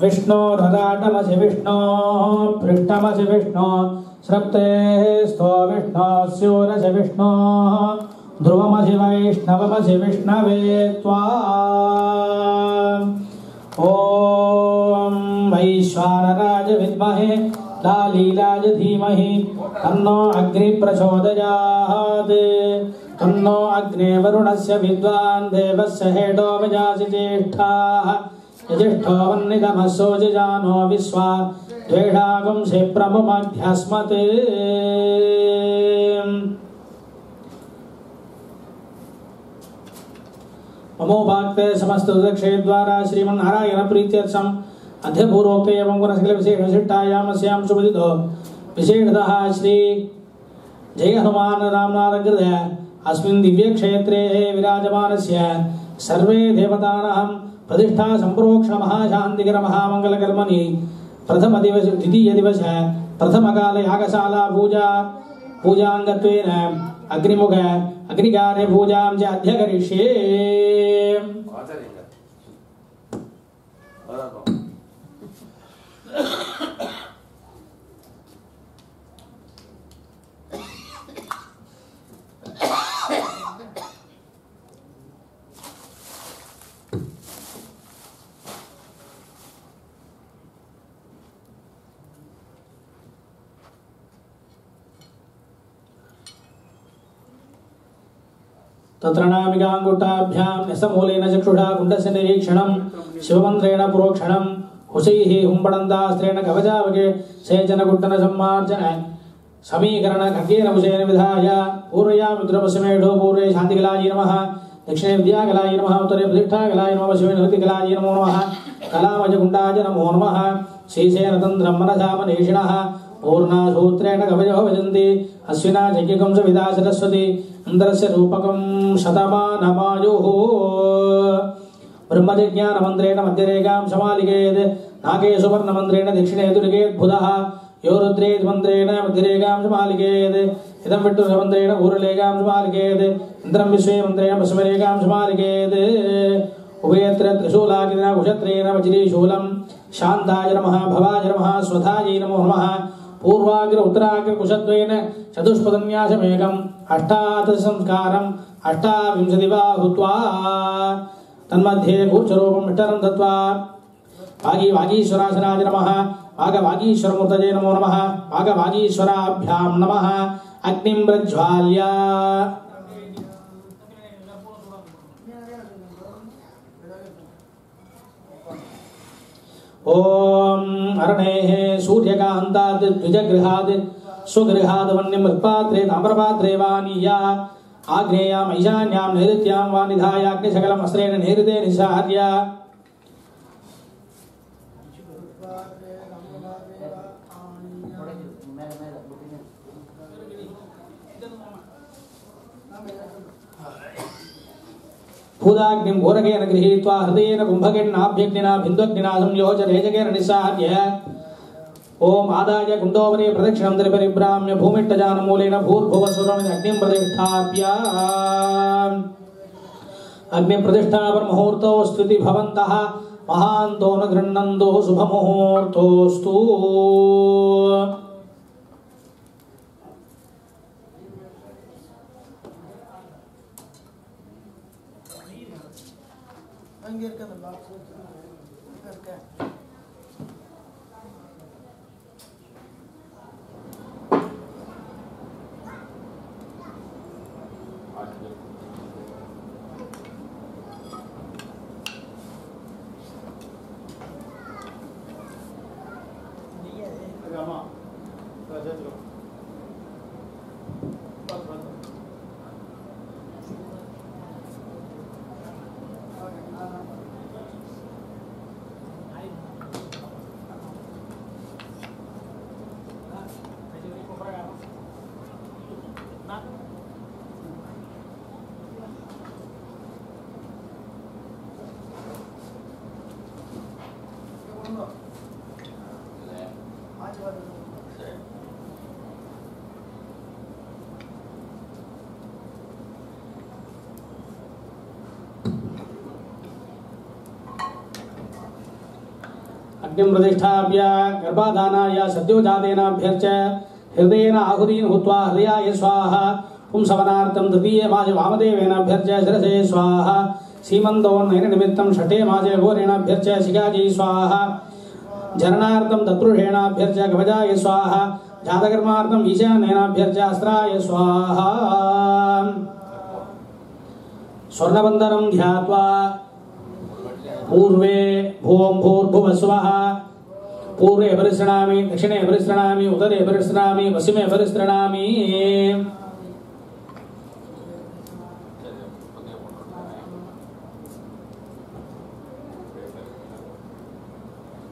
विष्णु रदाटमसि विष्णु पृष्ठमसि विष्णु श्रप्ते स्थो विष्णु स्यूरसि विष्णु ध्रुवमसि वैष्णवमसि विष्णवे त्वा ओम वैश्वानराज विद्महे लालीलाज धीमहि तन्नो अग्नि प्रचोदयात् तन्नो अग्ने वरुणस्य विद्वान् देवस्य हेडो विजासि ज्येष्ठाः यजिष्ठो वह्नितमसो जजानो विश्वा द्वेषागुंसि प्रमुमध्यस्मते ममोपाक्ते समस्त उदक्षे द्वारा श्रीमन्नारायण प्रीत्यर्थम् अध्यपूर्वोक्ते एवं गुणसकल विशेष विशिष्टायामस्यां सुपदितो विशेषतः श्री जय हनुमान नामनारकृत अस्मिन् दिव्य क्षेत्रे विराजमानस्य सर्वे देवतानां प्रतिष्ठा संप्रोक्ष महाशान्तिकर महामंगलकर्मणि प्रथम दिवस द्वितीय दिवस प्रथम काल यागशाला पूजांगत्वेन अग्निमुख अग्निकार्य पूजां च अध्यकरिष्ये। तत्र नामिकाङ्गुष्ठाभ्यां न्यस्तमूलेन चक्षुषा कुण्डस्य निरीक्षणं शिवमन्त्रेण प्रोक्षणं हुसैः हुम्बडन्तास्त्रेण कवचावके सेचनकुट्टन सम्मार्जन समीकरण खड्गेन कुशेन विधाय पूर्वयामि द्रवसमेढो पूर्वे शान्तिकलायै नमः दक्षिणे विद्याकलायै नमः उत्तरे प्रतिष्ठाकलायै नमः पश्चिमे निवृत्तिकलायै नमो नमः कलामजकुण्डाय नमो नमः शेषेण तन्त्रं मनसा मनीषिणः पूर्णासूत्रेण कवयो भजन्ति अश्विना यज्ञकं सविता सरस्वती इन्द्रस्य रूपकं शतमानमायुः ब्रह्मजिज्ञानमन्त्रेण मध्यरेखां समालिकेत् नागे सुवर्णमन्त्रेण दक्षिणे दुर्गेत् बुधः यो रुद्रेत् मन्त्रेण मध्यरेखां समालिकेत् इदं विष्णुमन्त्रेण पूर्वलेखां समालिकेत् इन्द्रं विश्वे मन्त्रेण पश्चिमरेखां समालिकेत् उभयत्र त्रिशूलाकिना कुशत्रेण वज्रीशूलं शान्ताय नमः भवाय नमः स्वधायै नमो नमः पूर्वाग्र उत्तराग्र कुशद्वेन चतुष्पदन्यासमेकम् अष्टादश संस्कारम् अष्टाविंशतिबाहुत्वा तन्मध्ये भूर्चरूपम् इष्टरं दत्त्वा वागीश्वरासनाय नमः वागवागीश्वरमूर्तये नमो नमः वागवागीश्वराभ्यां नमः अग्निं प्रज्वाल्य ओम अरणेः सूर्यकान्तात् द्विजगृहात् स्वगृहात् वह्निं मृत्पात्रे ताम्रपात्रे वा नीया आग्नेयाम् ईशान्यां नैऋत्यां वा निधाय अग्निशकलम् अस्त्रेण नैऋते निसार्य भूदाग्निं घोरकेन गृहीत्वा हृदयेन कुम्भकेनाभ्यग्निना बिन्दुग्निना संयोज रेजकेन निस्सार्य ओम आदाय कुण्डोपरि प्रदक्षिणं त्रिपरिभ्राम्य भूमिष्टजानमूलेन भूर्भुवस्वरं अग्निं प्रतिष्ठाप्य अग्निप्रतिष्ठापनमुहूर्तौ स्तुति भवन्तः महान्तो न गृह्णन्तु शुभमुहूर्तोऽस्तु। अग्निं प्रतिष्ठाप्य गर्भाधानाय सद्योजातेनाभ्यर्च्य हृदयेन आहुतिं हुत्वा हृदयाय स्वाहा पुंसवनार्थं तृतीये मासे वामदेवेनाभ्यर्च्य शिरसे स्वाहा सीमन्तोन्नयननिमित्तं षष्ठे मासे भूरेणाभ्यर्च्य शिखाजी स्वाहा जरणार्थं तत्पुरुषेणाभ्यर्च्य कवचाय स्वाहा जातकर्मार्थम् ईशान्येनाभ्यर्च्य अस्त्राय स्वाहा स्वर्णबन्धनं ध्यात्वा पूर्वे भूं भूर्भुवस्वः पूर्वे परिसृणामि दक्षिणे परिसृणामि उत्तरे परिसृणामि पश्चिमे परिसृणामि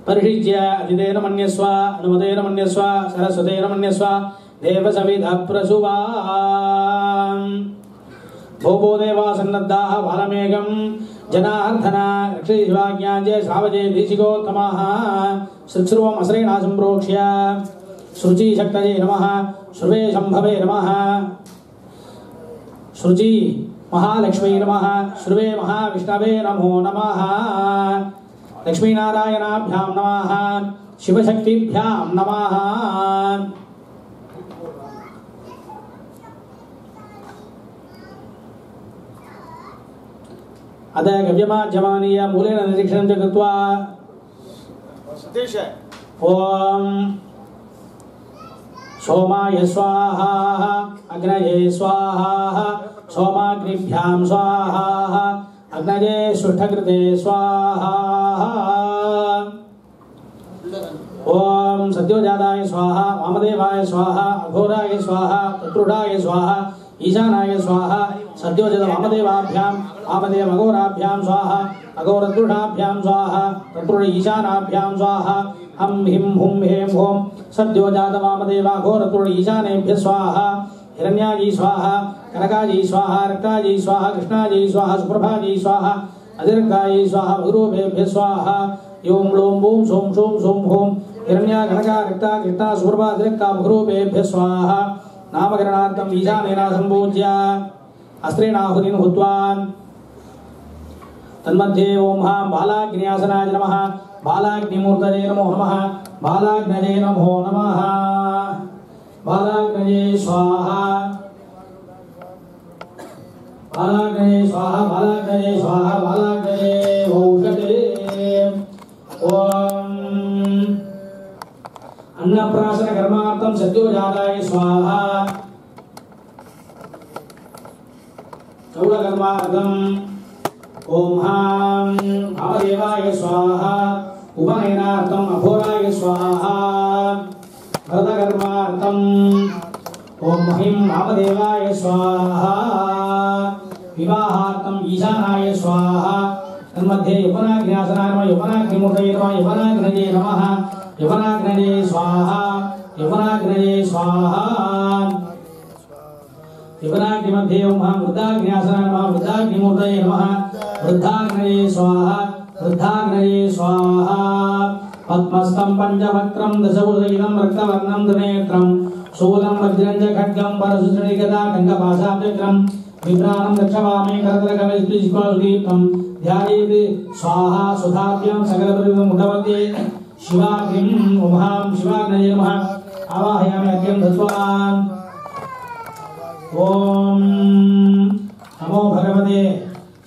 परिषिज्य अतिथेन मन्यस्व अनुमतेन मन्यस्व सरस्वतेन मन्यस्व देवसविधः प्रसुवाम् भोभो देवा सन्नद्धाः बालमेघं जनार्दना रक्षिशिवाज्ञाञ्जे श्रावजे देशिकोत्तमः श्रुत्स्रुवम् असरेणा सम्प्रोक्ष्य श्रुचिशक्तये नमः श्रुवे शम्भवे नमः श्रुचि महालक्ष्मी नमः श्रुवे महाविष्णवे नमो नमः लक्ष्मीनारायणाभ्यां नमः शिवशक्तिभ्यां नमः अत गव्यमाज्यमानीय मूलेन निरीक्षणं च कृत्वा ओम सोमाय स्वाहा अग्नये स्वाहा सोमाग्निभ्यां स्वाहा अग्नये सुष्ठकृते स्वाहा ओम सद्योजाताय स्वाहा वामदेवाय स्वाहा अघोराय स्वाहा तत्पुरुषाय स्वाहा ईशानाय स्वाहा सद्योजत वामदेवाभ्यां वामदेव अघोराभ्यां स्वाहा अघोरतत्पुरुषाभ्यां स्वाहा तत्पुरुष ईशानाभ्यां स्वाहा हम हिम हुम हेम होम सद्योजात वामदेव अघोरतत्पुरुष ईशानेभ्यः स्वाहा हिरण्याजी स्वाहा कनकाजी स्वाहा रक्ताजी स्वाहा कृष्णाजी स्वाहा सुप्रभाजी स्वाहा अतिरक्ताजी स्वाहा भगरूपेभ्यः स्वाहा ओम लोम बूम सोम सोम सोम होम हिरण्या कनका रक्ता कृष्णा सुप्रभा अतिरक्ता भगरूपेभ्यः स्वाहा नामकरणार्थं ईशानेन सम्पूज्य अस्त्रेणाहुतिं हुत्वा तन्मध्ये ओम हां बालाग्न्यासनाय नमः बालाग्निमूर्तये नमो नमः बालाग्नये नमो नमः बालाग्नये स्वाहा बालाग्नये स्वाहा बालाग्नये स्वाहा बालाग्नये औषधे ओम अन्नप्राशन कर्मार्थं सद्योजाताय स्वाहा चौलकर्मार्थं ओम हां भावदेवाय स्वाहा उपनयनार्थं अघोराय स्वाहा भरतकर्मार्थं ओम महिं वामदेवाय स्वाहा विवाहार्थं ईशानाय स्वाहा तन्मध्ये यवनाग्न्यासनाय नमः यवनाग्निमूर्तये नमः यवनाग्नये नमः यवनाग्नये स्वाहा यवनाग्नये स्वाहा यवनाग्निमध्ये ओम वृद्धाग्न्यासनाय नमः वृद्धाग्निमूर्तये नमः वृद्धाग्नये स्वाहा वृद्धाग्नये स्वाहा पद्मस्तं पंचवक्त्रं दशभुजैनं रक्तवर्णं त्रिनेत्रं शूलं वज्रं च खड्गं परशुश्रेणिगदा गङ्गपाशाब्जग्रं विभ्राणं दक्षवामे करतलकविस्फुलितं ध्यायेत् स्वाहा सुधाभ्यां सकलपरिमुखमध्ये शिवाग्निं ओम शिवाग्नये नमः आवाहयामि अर्घ्यं दत्त्वा ओम नमो भगवते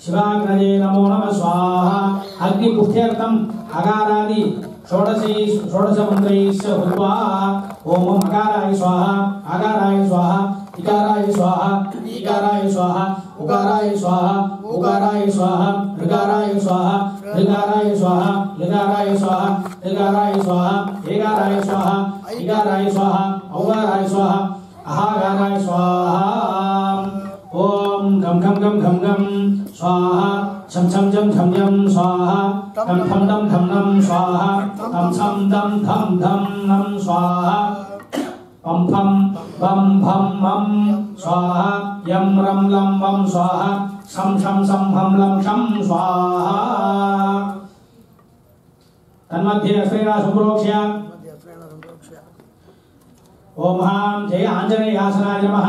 शिवाग्नये नमो नमः स्वाहा अग्निपुष्ठ्यर्थम् अगारादि षोडशमन्त्रैश्च हुत्वा ओम अकाराय स्वाहा इकाराय स्वाहा ईकाराय स्वाहा उकाराय स्वाहा उकाराय स्वाहा ऋकाराय स्वाहा ऋकाराय स्वाहा लिकाराय स्वाहा ऋकाराय स्वाहा एकाराय स्वाहा इकाराय स्वाहा औकाराय स्वाहा अहागाराय स्वाहा ओम घम घम घम घम घम स्वाहा छम छम छम छम छम स्वाहा धम धम धम धम नम स्वाहा धम छम धम धम धम नम स्वाहा पम फम बम भम मम स्वाहा यम रम लम वम स्वाहा शम शम सम हम लम शम स्वाहा तन्मध्ये अस्त्रेणा सम्प्रोक्ष्य ओम हां जय आंजनेयासनाय नमः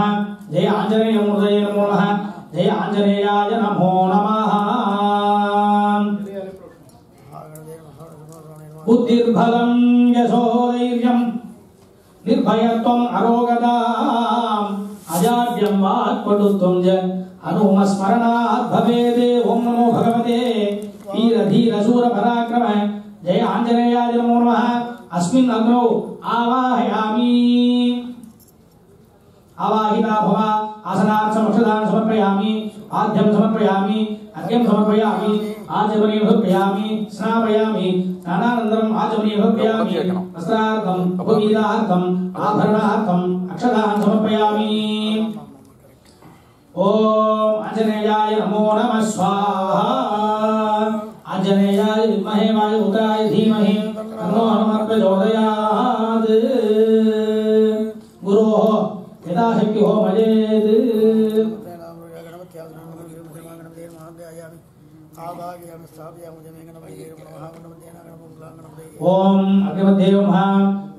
जय आंजनेयमूर्तये नमो नमः जय आंजनेयाय नमो नमः बुद्धिर्बलं यशोधैर्यं निर्भयत्वम् अरोगताम् अजाड्यं वाक्पटुत्वं च हनुमस्मरणात् भवेत्। ओम नमो भगवते वीरधीरशूरपराक्रम जय आञ्जनेयाय नमो नमः। अस्मिन् अग्नौ आवाहयामि। आवाहिता भव। आसनार्थम् अक्षतान् समर्पयामि। आद्यं समर्पयामि। अर्घ्यं समर्पयामि। आचमनीयं समर्पयामि। स्नापयामि। स्नानानन्तरम् आचमनीयं समर्पयामि। वस्त्रार्थम् उपवीतार्थम् आभरणार्थम् अक्षतान् समर्पयामि। ओम आंजनेयाय नमो नमः स्वाहा। आंजनेयाय विद्महे वायुपुत्राय धीमहि तन्नो हनुमत् प्रचोदयात्। गुरोः यथाशक्ति होमयेत्। ओम अग्निमध्ये नमः।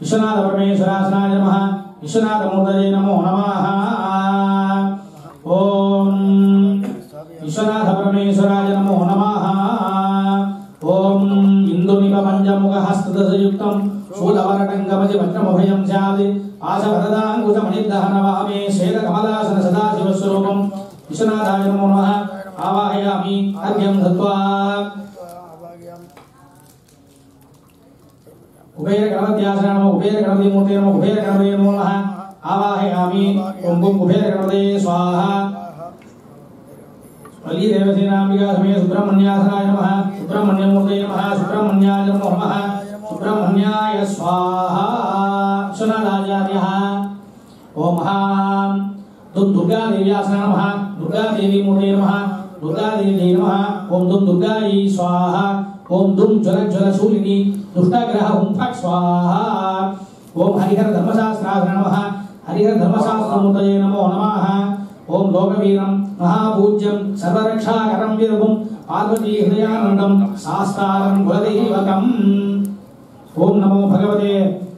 विश्वनाथ परमेश्वरासनाय नमः। विश्वनाथमूर्तये नमो नमः। ओम विश्वनाथ परमेश्वराय नमो नमः। ओम इंदुनिप पंचमुखहस्तदयुक्तं शूलवरटङ्गमजि वज्रमभयं स्यात् पाशवरदाङ्कुशमणिर्दहनवामे श्वेतकमलासन सदाशिवस्वरूपं विश्वनाथाय नमो नमः। आवाहयामि। अर्घ्यं दत्त्वा कुबेरगणपत्यासनाय नमः। कुबेरगणपतिमूर्तये नमः। कुबेरगणपतये नमो नमः। आवाहयामि। ओम कुबेरगणपतये स्वाहा। वली देवसेनांबिका समेत सुब्रह्मण्यासनाय नमः। सुब्रह्मण्यमूर्तये नमः। सुब्रह्मण्याय नमो नमः। सुब्रह्मण्याय स्वाहा। विश्वनाथाचार्यः। ओम महां दुर्गा देव्यासनाय नमः। दुर्गा देवी मूर्तये नमः। दुर्गा देवी नमः। ओम दुर्गायै स्वाहा। ओम ज्वलशूलिनी दुष्टग्रह हुं फट् स्वाहा। ओम हरिहर धर्मशास्त्राय नमः। हरिहर धर्मशास्त्रमूर्तये नमो नमः। ओम लोकवीरं महापूज्यं सर्वरक्षाकरं विरभुं पार्वती हृदयानन्दं शास्तारं कुलदैवतम्। ओम नमो भगवते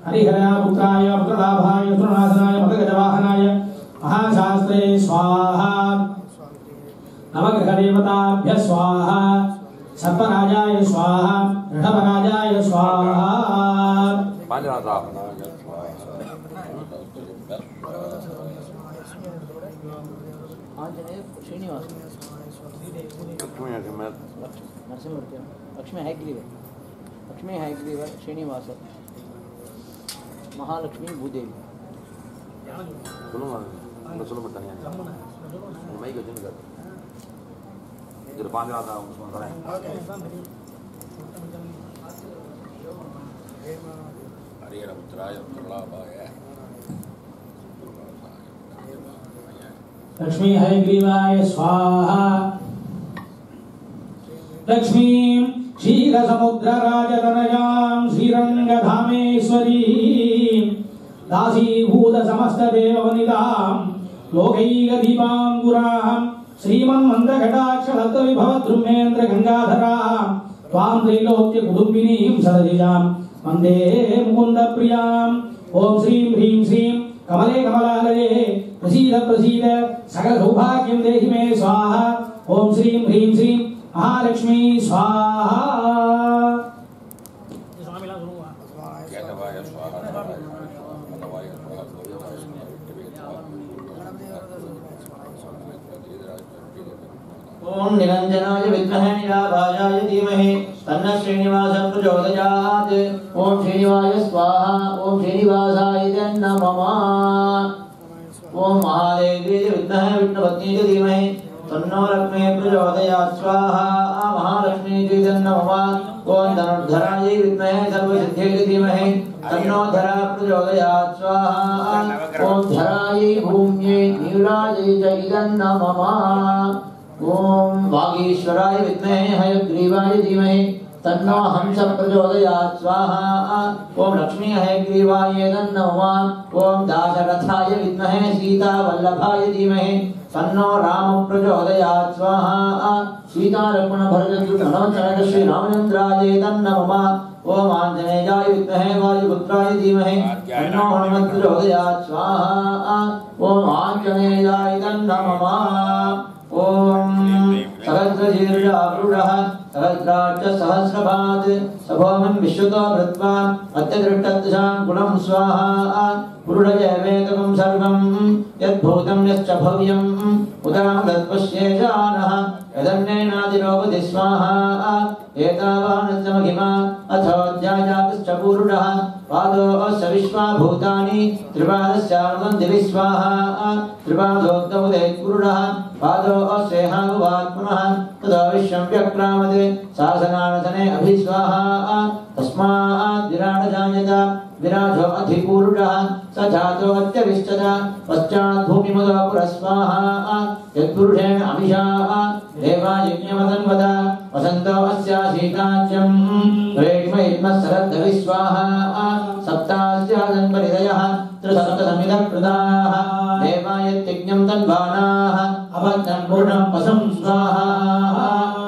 हरिहराय पुत्राय पुत्रलाभाय सुरनाथनाय मदगजवाहनाय महाशास्त्रे स्वाहा। नवग्रहदेवताभ्यः स्वाहा। सर्पराजाय स्वाहा। ऋषभराजाय स्वाहा। श्रीनिवास लक्ष्मी हैग्रीव श्रीनिवास महालक्ष्मी भूदेवी लक्ष्मी हयग्रीवाय स्वाहा। लक्ष्मीं क्षीरसमुद्रराजतनयां श्रीरङ्गधामेश्वरीं दासीभूतसमस्तदेववनितां लोकैकदीपाङ्कुरां श्रीमन्मन्दकटाक्षलब्धविभवद्रुमेन्द्रगङ्गाधरां त्वां त्रैलोक्यकुटुम्बिनीं सदजिजां वन्दे मुकुन्दप्रियाम्। ओम श्रीं ह्रीं श्रीं कमले कमलालये प्रसीद प्रसीद सकल सौभाग्यं देहि मे स्वाहा। ओम श्रीं ह्रीं श्रीं महालक्ष्मी स्वाहा। ओम निरंजनाय विद्महे नीलाभाय धीमहि तन्नः श्रीनिवासः प्रचोदयात्। ओम श्रीनिवासाय स्वाहा। ओम श्रीनिवासाय नमः। ओम महादेवी विद्महे विष्णुपत्नी धीमहि तन्नो लक्ष्मी प्रचोदयात् स्वाहा। महालक्ष्मी नमः। ओम धनुर्धराय विद्महे सर्वसिद्धिये धीमहि तन्नो धरा प्रचोदयात् स्वाहा। ओम धराय भूम्यै नीलायै च नमः। ओम वागीश्वराय विद्महे हयग्रीवाय धीमहि तन्नो हंस प्रचोदयात् स्वाहा। ओम लक्ष्मी हयग्रीवाय नमः। ओम दाशरथाय विद्महे सीतावल्लभाय धीमहि तन्नो राम प्रचोदयात् स्वाहा। सीता लक्ष्मण भरत शत्रुघ्न श्री रामचंद्राय नमः। ओम आंजनेयाय विद्महे वायुपुत्राय धीमहि तन्नो हनुमत् प्रचोदयात् स्वाहा। ओम आंजनेयाय नमः। ओम सहस्रशीर्षावृषः सहस्राक्ष सहस्रपात् सभोमन् विश्वतो भृत्वा अत्यदृष्टदृशां गुणं स्वाहा पुरुषजैवेदकं सर्वं यद्भूतं यश्च भव्यं उदामदत्पश्येषानः यदन्नेनादिरोपति स्वाहा एतावानश्च महिमा अथोऽध्यायातश्च पूरुषः पादोऽस्य विश्वा भूतानि त्रिपादस्यार्धं दिवि स्वाहा त्रिपादोक्तमुदेत्पुरुषः पादोऽस्येहानुवात्मनः ततो विश्वं व्यक्रामते शासनानसने अभिस्वाहा तस्मात् विराटजायत विराजो अधिपूरुषः स जातो अत्यविष्टत पश्चात् भूमिमदो पुरस्वाहा यत्पुरुषेण अभिषाः देवायज्ञमदन्वद वसन्तो अस्यासीताज्यं वेणिमहिमस्सरद्धविस्वाहा सप्तास्यादन्वरिदयः त्रिसप्तसमिदकृताः देवायत्यज्ञं तन्वानाः अबद्धन्पूर्णं पशुं स्वाहा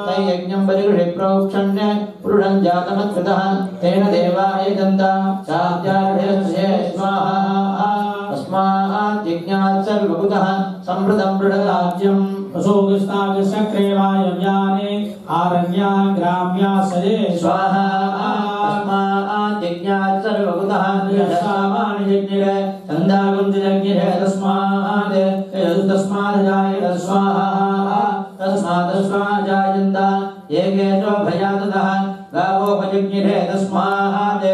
तैयज्ञं परिगृहे प्रोक्षण्य पुरुषं जातमत्कृतः तेन देवाय दन्ता साध्यार्हस्य स्वाहा तस्मात् यज्ञात् सर्वभूतः सम्प्रदं मृडराज्यं पशुगस्तागसक्रेवाय व्याने आरण्या ग्राम्या सजे स्वाहा तस्मात् यज्ञात् सर्वभूतः यशामानि यज्ञे छन्दागं यज्ञे तस्मात् तस्मात् जायत स्वाहा तस्मात् जायन्त येकेशो भयाततः गावोपयज्ञे तस्मात्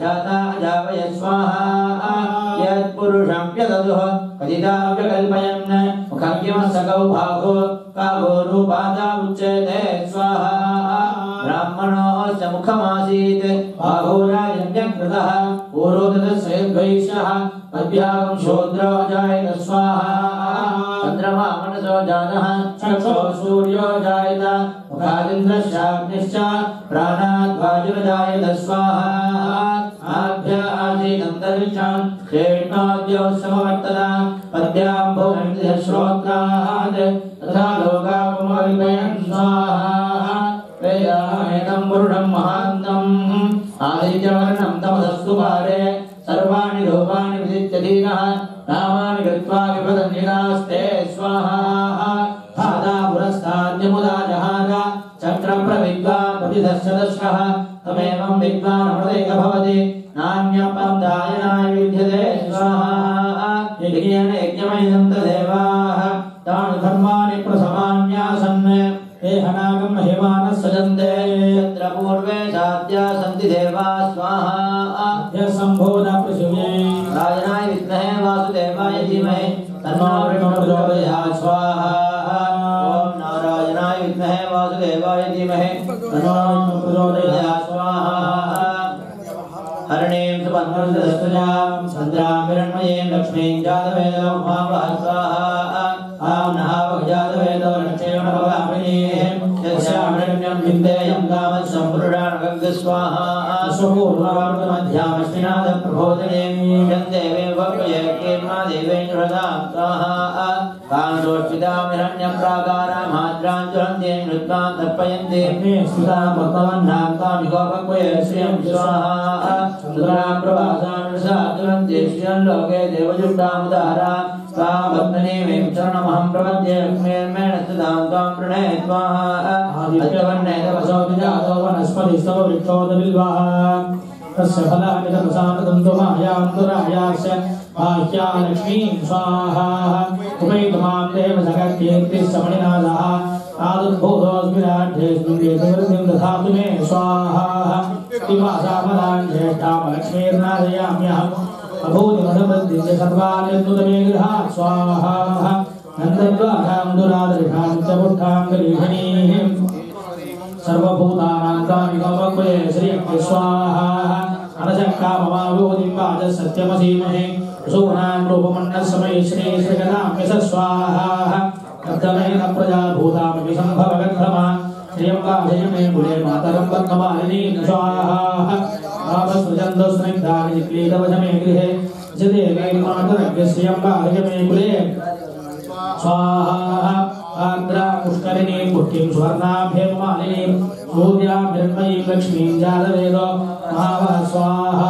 जाता जावय स्वाहा यत्पुरुषं व्यदधुः कथिताव्यकल्पयन् मुखज्ञमसकौ भागो कावो रूपादा उच्यते स्वाहा ब्राह्मणोऽस्य मुखमासीत् बाहुराजन्यकृतः पूर्वोदतस्यैर्वैश्यः मध्यागं शूद्रो जायत स्वाहा चन्द्रमा मनसो जातः चक्षो सूर्यो जायत मुखादिन्द्रश्चाग्निश्च प्राणात् वायुर्जायत स्वाहा आभ्य आसीदन्तरिक्षं क्षेत्रोद्यो समवर्तत पद्याम्भोश्रोत्रात् तथा लोकापुमविपयन् स्वाहा वेदामेतं पुरुषं महान्तम् आदित्यवर्णं तमसस्तु पारे सर्वाणि रूपाणि विदित्यधीनः नामानि कृत्वा विपदन्निरास्ते स्वाहा धाता पुरस्ताद्यमुदा जहार चक्रप्रविद्वान् प्रतिदर्शदर्शः तमेवं विद्वान् भवति नान्यपदायनाय विद्यते स्वाहा यज्ञेन यज्ञमयं तदेवाः तानि धर्माणि प्रसमान्यासन् एहनागं महिमानः सजन्ते यत्र पूर्वे साध्या सन्ति देवा स्वाहा यस्सम्भूत पृथिवी राजनाय विद्महे वासुदेवाय धीमहि तन्नो प्रचोदयात् स्वाहा ॐ नारायणाय विद्महे वासुदेवाय धीमहि तन्नो प्रचोदयात् स्वाहा हरणीं सुपद्मसुजां सन्द्रां हिरण्मयीं लक्ष्मीं जातवेदो महावः स्वाहा आं नहावजातवेदो लक्ष्मीं भवामि यस्यामृण्यं विन्देयं कामत्सम्पुरुषाणगं स्वाहा स्वपूर्वामध्यामश्विनाथं प्रबोधने देवे भव्ये कीर्मा देवेन्द्रदां स्वाहा कान्तोष्टितां हिरण्यं प्राकारामाद्राञ्चलन्तीं नृत्वां तर्पयन्ति स्थितां भक्तवन्नां कामिकोपक्वये श्रियं स्वाहा सुतरां प्रभासानुसादुरन्ति श्रियं लोके देवजुष्टामुदारा स्वामग्नेवें चरणमहं प्रपद्ये लक्ष्मीर्मेण स्थितां त्वां प्रणये स्वाहा आदित्यवर्णे तपसो विजातो वनस्पतिस्तव वृक्षोदबिल्वः तस्य फलानि तपसामृतं तुमायान्तुरायास्य बाह्या लक्ष्मीं स्वाहा उपैतुमां देव जगत्कीर्तिश्चमणिनाथः तादुद्भूतोऽस्मिन् वेदवृद्धिं दधातु मे स्वाहा दिवासामदां ज्येष्ठां लक्ष्मीर्नादयाम्यहम् अभूतिमधुबुद्धिं सर्वानिर्नुतमे गृहात् स्वाहा नन्दद्वारां दुरादृशां च पुष्ठां गरीषणीं सर्वभूतानां कामिकोपक्वये श्रियं स्वाहा अनशक्काममाविभूतिं वाचः सत्यमसीमहे सूनां रूपमण्डलसमये श्रीगदां यश स्वाहा कब्दमेन प्रजा भूतामपि सम्भवगन्धमा श्रियं वाजयमे कुले मातरं पद्ममालिनीं स्वाहा आपस्वजन्तस्निग्धानि क्लीदवशमे गृहे जदेवे मातरज्ञश्रियं वाजयमे कुले स्वाहा आर्द्रा पुष्करिणीं पुष्टिं स्वर्णाभ्यमालिनीं सूर्यां हिरण्मयीं लक्ष्मीं जातवेदो महावः स्वाहा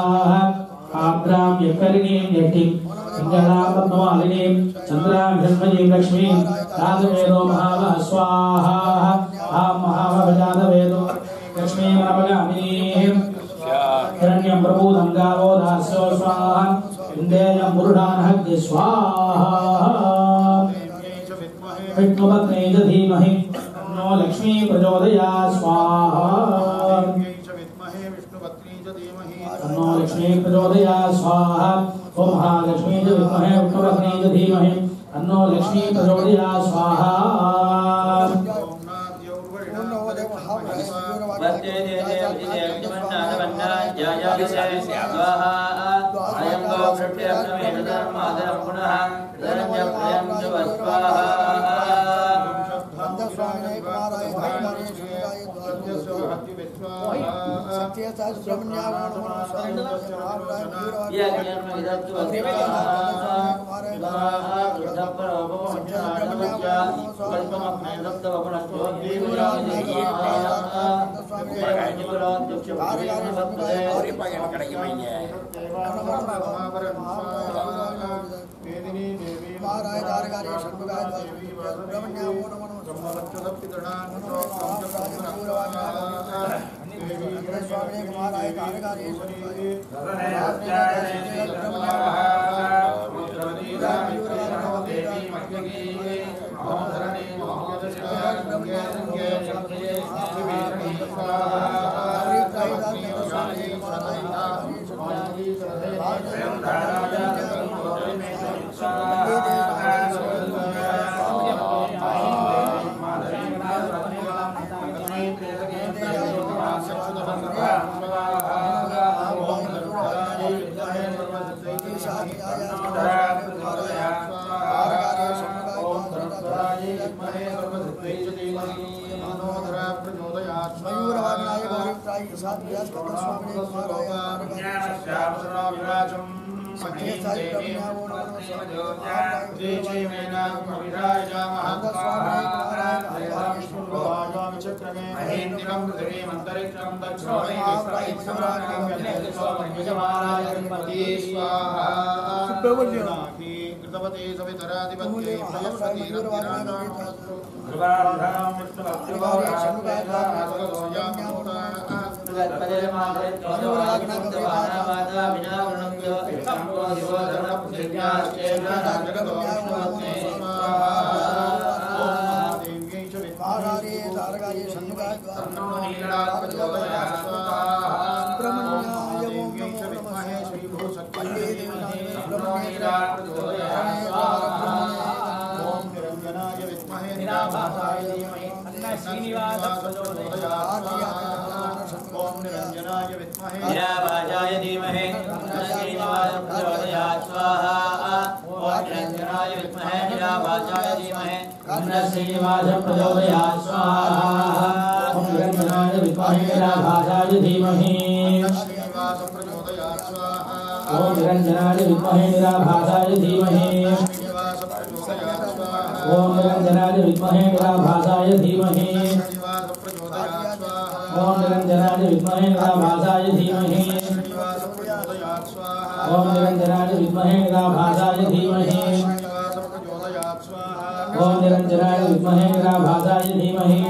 आर्द्रां यक्करिणीं यष्टिं पिङ्गलां पद्ममालिनीं चन्द्रां हिरण्मयीं लक्ष्मीं जातवेदो महावः स्वाहा आं महाभवजातवेदो लक्ष्मीमनवगामिनीं हिरण्यं प्रभूतं गावो दास्यो स्वाहा इन्देयं पुरुषानहत्य स्वाहा विष्णुपत्नी च धीमहि नो लक्ष्मी प्रचोदयात् स्वाहा नो लक्ष्मी प्रचोदयात् स्वाहा ओम महालक्ष्मी च विद्महे विष्णुपत्नी च धीमहि अन्नो लक्ष्मी प्रचोदयात् स्वाहा वन्दे स्वाहा अयं गो प्रत्यक्षमेतधर्मादरं पुनः धर्मजप्रियं च स्वाहा निराभाषाय धीमहि प्रचोदयात् स्वाहा ओम निरंजनाय विद्महे निराभाषाय धीमहि श्रीनिवास प्रचोदयात् स्वाहा ओम निरंजनाय विद्महे निराभाषाय धीमहि ओम निरंजनाय विद्महे निराभाषाय धीमहि ओम निरंजनाय विद्महे निराभाषाय धीमहि ओम निरंजनाय विद्महे निराभाषाय धीमहि ओम निरंजनाय विद्महे निराभाषाय धीमहि ओम निरंजनाय विद्महे निराभाषाय धीमहि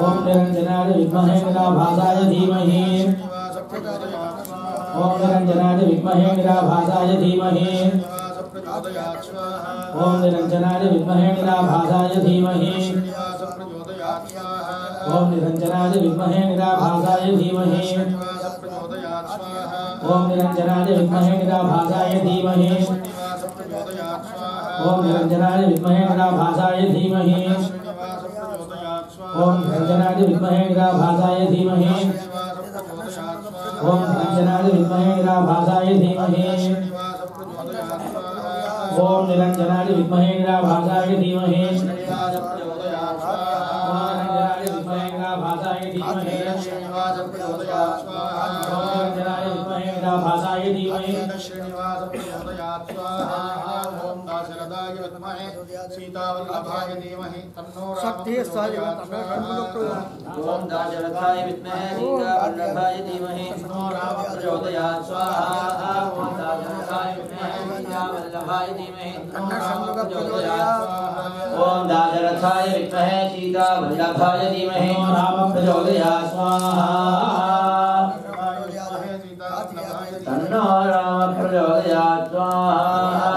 ओम निरंजनाय विद्महे निराभाषाय धीमहि ओम निरंजनाय विद्महे निराभाषाय धीमहि ओम निरंजनाय विद्महे निराभाषाय धीमहि ओम निरंजनाय विद्महे निराभाषाय धीमहि ओम निरंजनाय विद्महे निराभाषाय धीमहि ओम निरंजनाय विद्महे निराभाषाय धीमहि ओम निरंजनाय विद्महे निराभाषाय धीमहि ओम निरंजनाय विद्महे निराभाषाय धीमहि ओम निरंजनाय विद्महे निराभाषाय धीमहि ओम निरंजनाय विद्महे निराभाषाय धीमहि विद्महे भासाय धीमहि श्रीनिवास प्रचोदयात् स्वाहा ओम दाशरथाय विद्महे सीतावल्लभाय धीमहि तन्नो ओम दाशरथाय विद्महे सीतावल्लभाय धीमहि तन्नो राम प्रचोदयात् स्वाहा ओम दाशरथाय विद्महे सीतावल्लभाय धीमहि तन्नो राम प्रचोदयात् ओम दाशरथाय विद्महे सीतावल्लभाय धीमहि राम प्रचोदयात् स्वाहा तन्नो राम प्रचोदयात् स्वाहा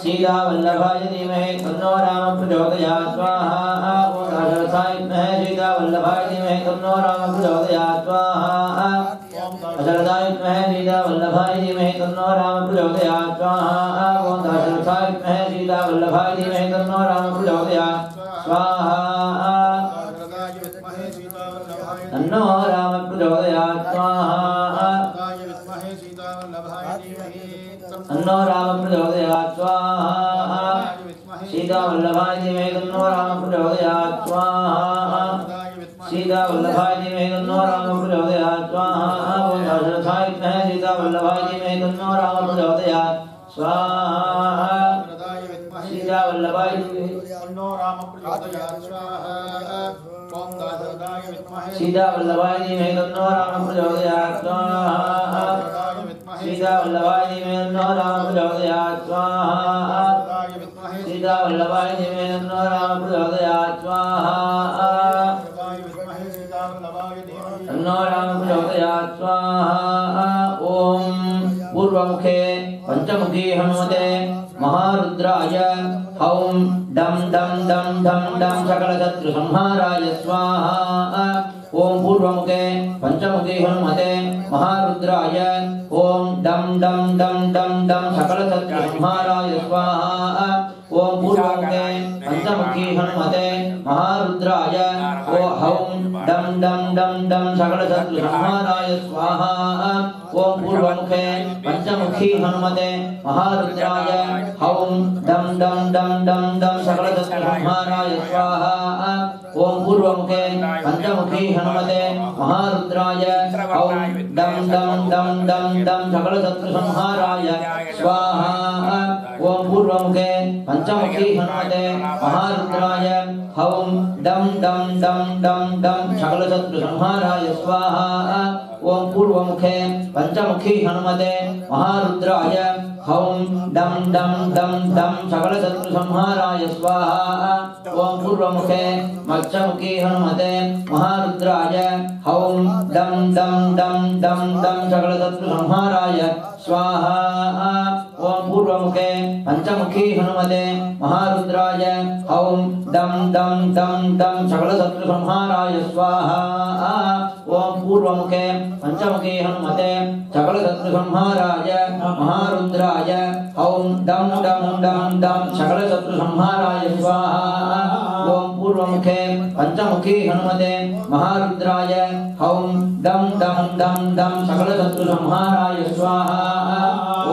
सीतावल्लभाय धीमहि तन्नो राम प्रचोदयात् स्वाहा ओम दाशरथाय विद्महे सीतावल्लभाय धीमहि तन्नो राम प्रचोदयात् स्वाहा दाशरथाय विद्महे सीतावल्लभाय धीमहि तन्नो राम प्रचोदयात् स्वाहा ओम दाशरथाय विद्महे सीतावल्लभाय धीमहि तन्नो राम प्रचोदयात् स्वाहा तन्नो राम प्रचोदयात् स्वाहा तन्नो राम प्रचोदयात् स्वाहा सीतावल्लभाय धीमहि तन्नो राम प्रचोदयात् स्वाहा सीतावल्लभाय धीमहि तन्नो राम प्रचोदयात् स्वाहा ओम दाशरथाय विद्महे सीतावल्लभाय धीमहि तन्नो राम प्रचोदयात् स्वाहा सीतावल्लभाय धीमहि तन्नो राम प्रचोदयात् स्वाहा ओम दाशरथाय विद्महे सीतावल्लभाय धीमहि तन्नो राम प्रचोदयात् स्वाहा सीतावल्लभाय धीमहि तन्नो राम प्रचोदयात् स्वाहा सीतावल्लभाय धीमहि तन्नो राम प्रचोदयात् स्वाहा तन्नो राम प्रचोदयात् स्वाहा ओम पूर्वमुखे पंचमुखी हनुमते महारुद्राय हौं डम डम डम डम डम सकल शत्रु संहाराय स्वाहा ओम पूर्वमुखे पंचमुखी हनुमते महारुद्राय ओम डम डम डम डम डम सकल शत्रु संहाराय स्वाहा ओम पूर्वमुखे पंचमुखी हनुमते महारुद्राय ओ हौं डम डम डम डम सकल शत्रु संहाराय स्वाहा ओम पूर्वमुखे पंचमुखी हनुमते महारुद्राय हौं डम डम डम डम डम सकल शत्रु संहाराय स्वाहा ओम पूर्वमुखे पंचमुखी हनुमते महारुद्राय हौं डम डम डम डम डम सकल शत्रु संहाराय स्वाहा ओम पूर्वमुखे पंचमुखी हनुमते महारुद्राय हौं डम डम डम डम डम सकल शत्रु संहाराय स्वाहा ओम पूर्वमुखे पंचमुखी हनुमते महारुद्राय हौं डम डम डम डम सकल शत्रु संहाराय स्वाहा ओम पूर्वमुखे मत्स्यमुखी हनुमते महारुद्राय हौं डम डम डम डम डम सकल शत्रु संहाराय स्वाहा ओम पूर्वमुखे पंचमुखी हनुमते महारुद्राय हौं डम डम डम डम सकल शत्रु संहाराय स्वाहा ओम पूर्वमुखे पंचमुखी हनुमते सकल शत्रु संहाराय महारुद्राय हौं डम डम डम डम सकल शत्रु संहाराय स्वाहा ओम पूर्वमुखे पंचमुखी हनुमते महारुद्राय हौं डम डम डम डम सकल शत्रु संहाराय स्वाहा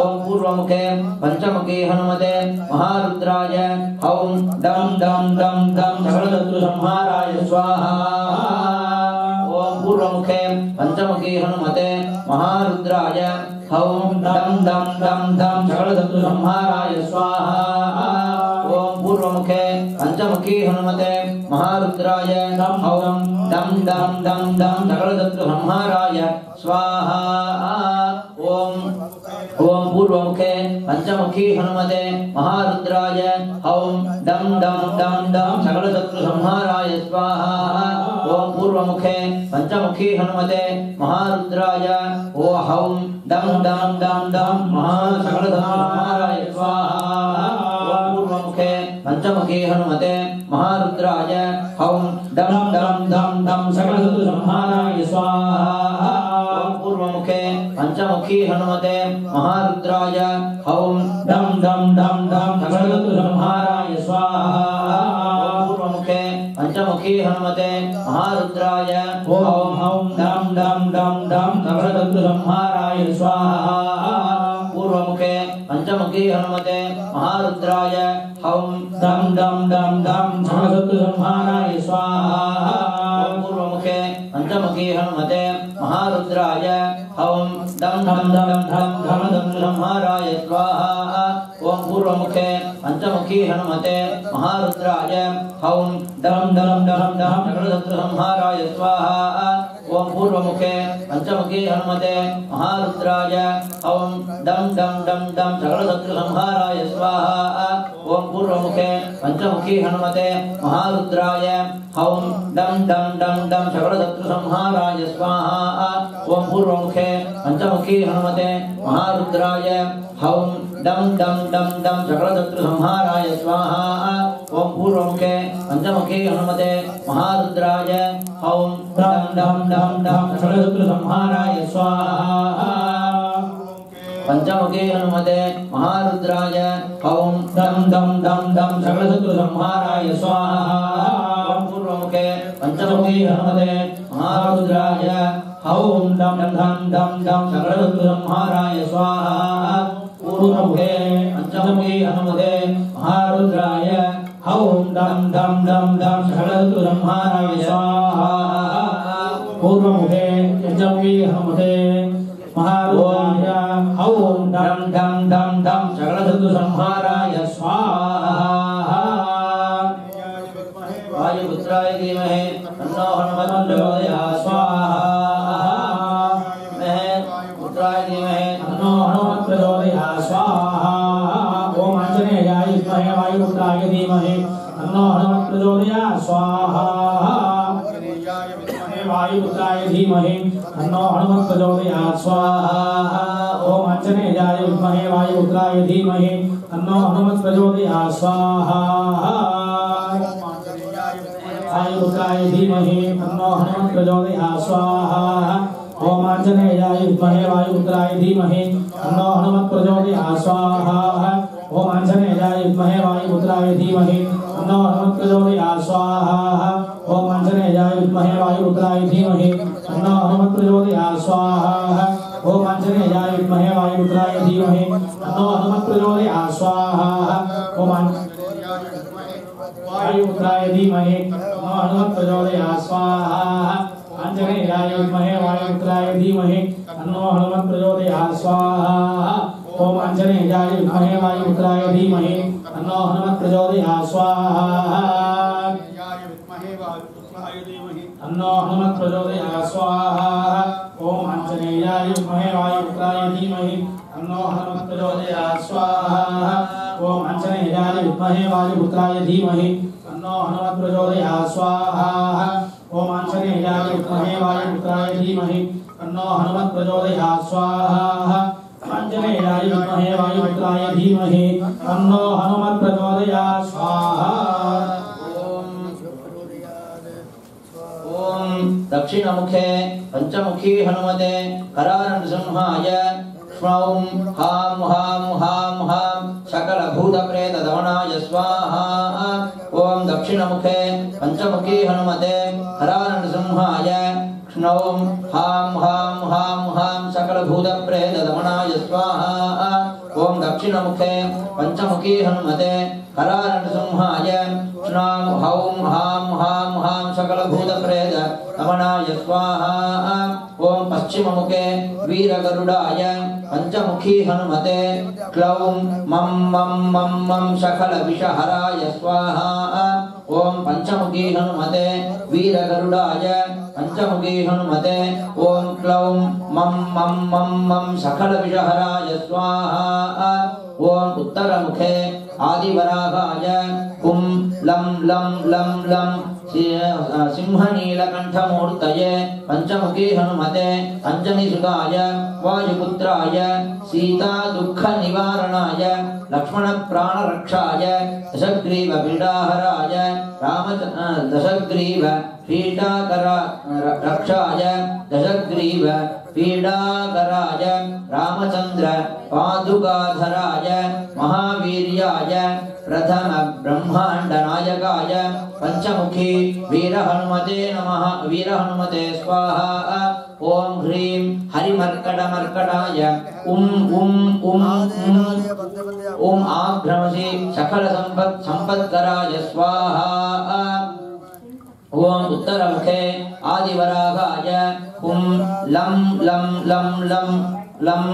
ओम पूर्वमुखे पंचमुखी हनुमते महारुद्राय हौं डम डम डम डम सकल शत्रु संहाराय स्वाहा ओम पूर्वमुखे पंचमुखी हनुमते महारुद्राय हौं डम डम डम डम सकल शत्रु संहाराय स्वाहा ओम पूर्वमुखे पंचमुखी हनुमते महारुद्राय हौं डम डम डम डम सकल शत्रु संहाराय स्वाहा ओम पूर्वमुखे पंचमुखी हनुमते महारुद्राय हौं डम डम डम डम सकल शत्रु संहाराय स्वाहा ओम पूर्वमुखे पंचमुखी हनुमते महारुद्राय ओ हौं डम डम डम डम सकल शत्रु संहाराय स्वाहा ओम पूर्वमुखे पंचमुखी हनुमते महारुद्राय हौं डम डम डम डम सकल शत्रु संहाराय स्वाहा ओम पूर्वमुखे पंचमुखी हनुमते महारुद्राय हौं डम डम डम डम सकल शत्रु संहाराय स्वाहा पूर्वमुखे पंचमुखी हनुमते महारुद्राय हौं डम डम डम डम सकल शत्रु संहाराय स्वाहा पूर्वमुखे पंचमुखी हनुमते महारुद्राय हौं डम डम डम डम सकल शत्रु संहाराय स्वाहा पूर्वमुखे पंचमुखी हनुमते महारुद्राय हौं दं धं धं धं धं धं संहाराय स्वाहा ओम पूर्वमुखे पंचमुखी हनुमते महारुद्राय हौं दं धं धं धं सकलशत्रु संहाराय स्वाहा ओम पूर्वमुखे पंचमुखी हनुमते महारुद्राय हौं दं धं धं धं सकलशत्रु संहाराय स्वाहा ओम पूर्वमुखे पंचमुखी हनुमते महारुद्राय हौं दं धं धं धं सकलशत्रु संहाराय स्वाहा ओम पूर्वमुखे पंचमुखी हनुमते महारुद्राय हौं दं धं धं धं सकलशत्रु संहाराय स्वाहा ओम पूर्वमुखे पंचमुखी हनुमते महारुद्राय हौं दं धं धं धं सकलशत्रु संहाराय स्वाहा पंचमुखी हनुमते महारुद्राय हौं दं धं धं धं सकलशत्रु संहाराय स्वाहा ओम पूर्वमुखे पंचमुखी हनुमते महारुद्राय हौं दं धं धं धं सकलशत्रु संहाराय स्वाहा पूर्वमुखे पंचमुखी हनुमते महारुद्राय हौं दं धं धं धं सकलशत्रु संहाराय स्वाहा पूर्वमुखे पंचमुखी हनुमते महारुद्राय हौं दं धं धं धं सकलशत्रु संहाराय स्वाहा वायुपुत्राय धीमहि तन्नो हनुमत् प्रचोदयात् स्वाहा पुत्राय धीमहि तन्नो हनुमत् प्रचोदयात् स्वाहा ओम आंजनेयाय विद्महे वायुपुत्राय धीमहि तन्नो हनुमत् प्रचोदयात् स्वाहा वायुपुत्राय धीमहि तन्नो हनुमत् प्रचोदयात् स्वाहा ओम आंजनेयाय विद्महे वायुपुत्राय धीमहि तन्नो हनुमत् प्रचोदयात् स्वाहा वायुपुत्राय धीमहि तन्नो हनुमत् प्रचोदयात् स्वाहा ओम आंजनेयाय विद्महे वायुपुत्राय धीमहि तन्नो हनुमत् प्रचोदयात् स्वाहा ओम आंजनेयाय विद्महे वायुपुत्राय धीमहि तन्नो हनुमत् प्रचोदयात् स्वाहा ओम आंजनेयाय विद्महे वायुपुत्राय धीमहि तन्नो हनुमत् प्रचोदयात् स्वाहा ओम आंजनेयाय विद्महे वायुपुत्राय धीमहि तन्नो हनुमत् प्रचोदयात् स्वाहा ओम वायुपुत्राय धीमहि तन्नो हनुमत् प्रचोदयात् स्वाहा आंजनेयाय विद्महे वायुपुत्राय धीमहि तन्नो हनुमत् प्रचोदयात् स्वाहा ओम आंजनेयाय विद्महे वायुपुत्राय धीमहि तन्नो हनुमत् प्रचोदयात् स्वाहा तन्नो हनुमत् प्रचोदयात् स्वाहा ओम आंजनेयाय विद्महे वायुपुत्राय धीमहि तन्नो हनुमत् प्रचोदयात् स्वाहा ओम आंजनेयाय विद्महे वायुपुत्राय धीमहि तन्नो हनुमत् प्रचोदयात् स्वाहा ओम आंजनेयाय विद्महे वायुपुत्राय धीमहि तन्नो हनुमत् प्रचोदयात् स्वाहा आंजनेयाय विद्महे वायुपुत्राय धीमहि तन्नो हनुमत् प्रचोदयात् स्वाहा ओम दक्षिणमुखे पंचमुखी हनुमते करारनृसिंहाय श्रौं हां हां हां हां सकलभूतप्रेतदमनाय स्वाहा ओम दक्षिणमुखे पंचमुखी हनुमते करारनृसिंहाय श्रौं हां हां हां हां सकलभूतप्रेतदमनाय स्वाहा ओम दक्षिणमुखे पंचमुखी हनुमते करारनृसिंहाय श्रौं हौं हां हां हां सकलभूतप्रेतदमनाय स्वाहा ओम पश्चिममुखे वीरगरुडाय पंचमुखी हनुमते क्लौं मं मं मं मं सकलविषहराय स्वाहा ओम पंचमुखी हनुमते वीरगरुडाय पंचमुखी हनुमते ओम क्लौं मं मं मं मं सकलविषहराय स्वाहा ओम उत्तरमुखे आदिवरागाय कुं लं लं लं लं सिंहनीलकण्ठमूर्तये पंचमुखी हनुमते अंजनीसुताय वायुपुत्राय सीता दुःख निवारणाय लक्ष्मण प्राणरक्षाय दशग्रीव पीडाहराय दशग्रीव पीडाकर रक्षाय दशग्रीव पीडाकराय रामचंद्र पादुकाधराय महावीर्याय प्रथम ब्रह्मांड नायकाय पंचमुखी वीर हनुमते नमः वीर हनुमते स्वाहा ओम ह्रीं हरिमर्कटमर्कटाय ओम आभ्रमसि सकल संपत्कराय स्वाहा ओम उत्तरमुखे आदिवरागाय हुं लं लं लं लं लं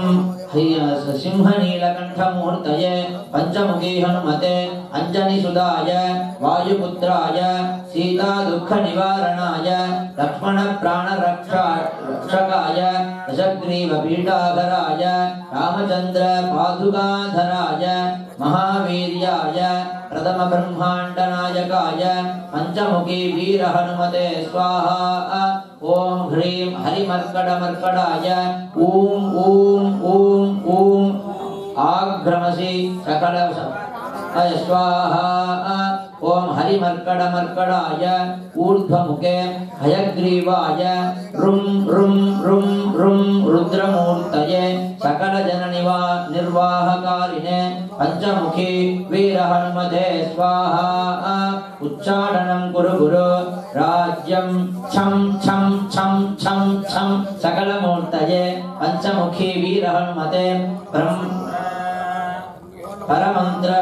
सिंहनीलकण्ठमूर्तये पंचमुखी हनुमते अंजनीसुधाय वायुपुत्राय सीता दुःखनिवारणाय लक्ष्मणप्राणरक्षकाय दशग्रीवपीठाधराय रामचन्द्र पादुकाधराय महावीर्याय प्रथम ब्रह्मांडनायकाय पंचमुखी वीर हनुमते स्वाहा ओम ह्रीं हरिमर्कटमर्कटाय ओम ओम ओम ओम आग्रमसि सकल स्वाहा ओम हरिमर्कटमर्कटाय ऊर्ध्वमुखे हयग्रीवाय रुं रुं रुं रुं रुद्रमूर्तये सकल जननिवा निर्वाहकारिणे पंचमुखी वीर हनुमते स्वाहा उच्चारणं कुरु गुरु राज्यं छं छं छं छं छं सकलमूर्तये पंचमुखी वीर हनुमते परमंत्र